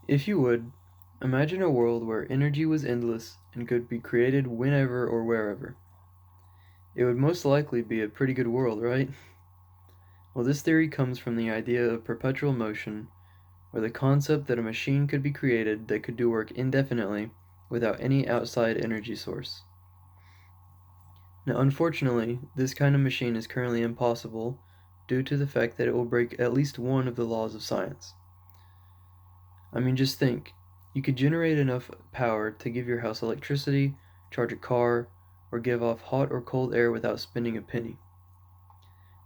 If you would, imagine a world where energy was endless and could be created whenever or wherever. It would most likely be a pretty good world, right? Well, this theory comes from the idea of perpetual motion, or the concept that a machine could be created that could do work indefinitely without any outside energy source. Now, unfortunately, this kind of machine is currently impossible due to the fact that it will break at least one of the laws of science. I mean, just think. You could generate enough power to give your house electricity, charge a car, or give off hot or cold air without spending a penny.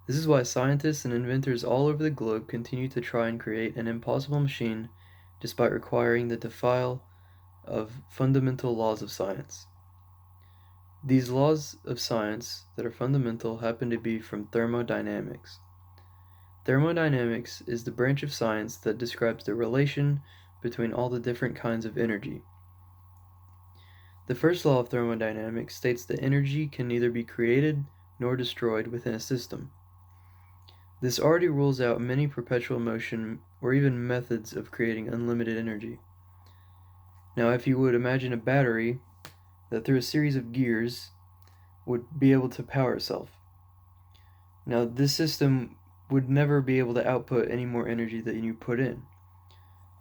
This is why scientists and inventors all over the globe continue to try and create an impossible machine despite requiring the defial of fundamental laws of science. These laws of science that are fundamental happen to be from thermodynamics. Thermodynamics is the branch of science that describes the relation between all the different kinds of energy. The first law of thermodynamics states that energy can neither be created nor destroyed within a system. This already rules out many perpetual motion or even methods of creating unlimited energy. Now, if you would imagine a battery that through a series of gears would be able to power itself. Now, this system would never be able to output any more energy than you put in.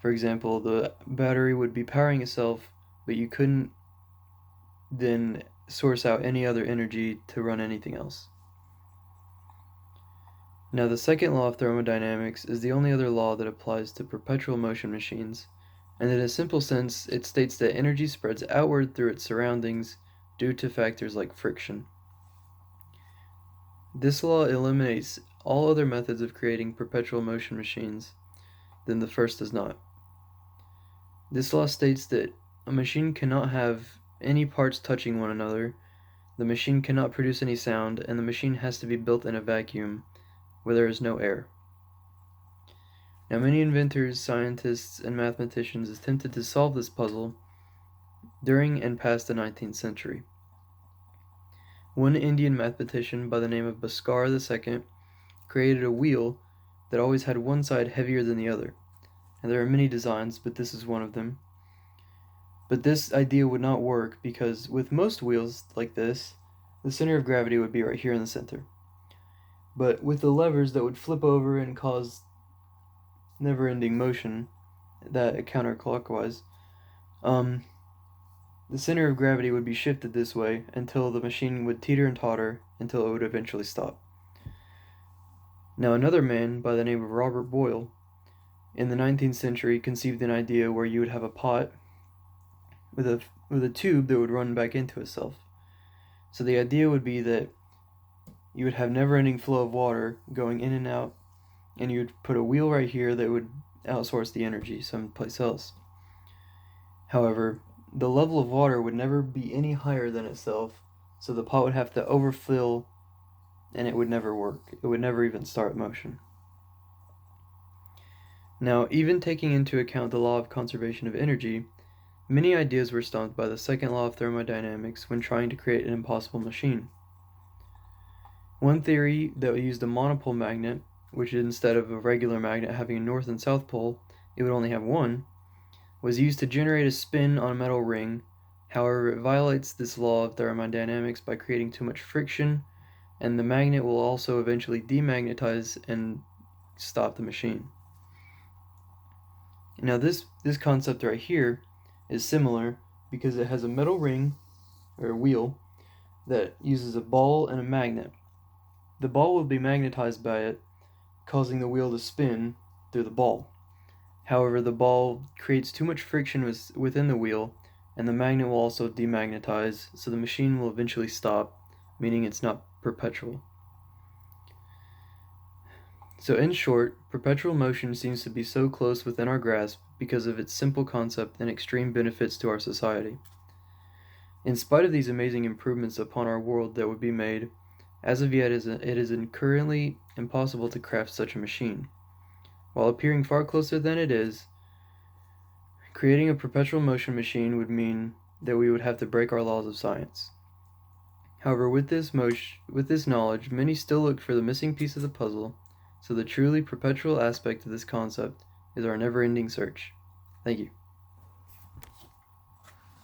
For example, the battery would be powering itself, but you couldn't then source out any other energy to run anything else. Now, the second law of thermodynamics is the only other law that applies to perpetual motion machines, and in a simple sense, it states that energy spreads outward through its surroundings due to factors like friction. This law eliminates all other methods of creating perpetual motion machines, then the first does not. This law states that a machine cannot have any parts touching one another, the machine cannot produce any sound, and the machine has to be built in a vacuum where there is no air. Now, many inventors, scientists, and mathematicians attempted to solve this puzzle during and past the 19th century. One Indian mathematician by the name of Bhaskara II created a wheel that always had one side heavier than the other, and there are many designs, but this is one of them. But this idea would not work because with most wheels like this, the center of gravity would be right here in the center. But with the levers that would flip over and cause never-ending motion, that counterclockwise, the center of gravity would be shifted this way until the machine would teeter and totter until it would eventually stop. Now, another man by the name of Robert Boyle in the 19th century conceived an idea where you would have a pot with a tube that would run back into itself. So the idea would be that you would have never-ending flow of water going in and out, and you would put a wheel right here that would outsource the energy someplace else. However, the level of water would never be any higher than itself, so the pot would have to overfill and it would never work. It would never even start motion. Now, even taking into account the law of conservation of energy, many ideas were stumped by the second law of thermodynamics when trying to create an impossible machine. One theory that used a monopole magnet, which instead of a regular magnet having a north and south pole, it would only have one, was used to generate a spin on a metal ring. However, it violates this law of thermodynamics by creating too much friction, and the magnet will also eventually demagnetize and stop the machine. Now this concept right here is similar because it has a metal ring, or a wheel, that uses a ball and a magnet. The ball will be magnetized by it, causing the wheel to spin through the ball. However, the ball creates too much friction within the wheel, and the magnet will also demagnetize, so the machine will eventually stop, meaning it's not perpetual. So in short, perpetual motion seems to be so close within our grasp because of its simple concept and extreme benefits to our society. In spite of these amazing improvements upon our world that would be made, as of yet it is currently impossible to craft such a machine. While appearing far closer than it is, creating a perpetual motion machine would mean that we would have to break our laws of science. However, with this knowledge, many still look for the missing piece of the puzzle, so the truly perpetual aspect of this concept is our never-ending search. Thank you.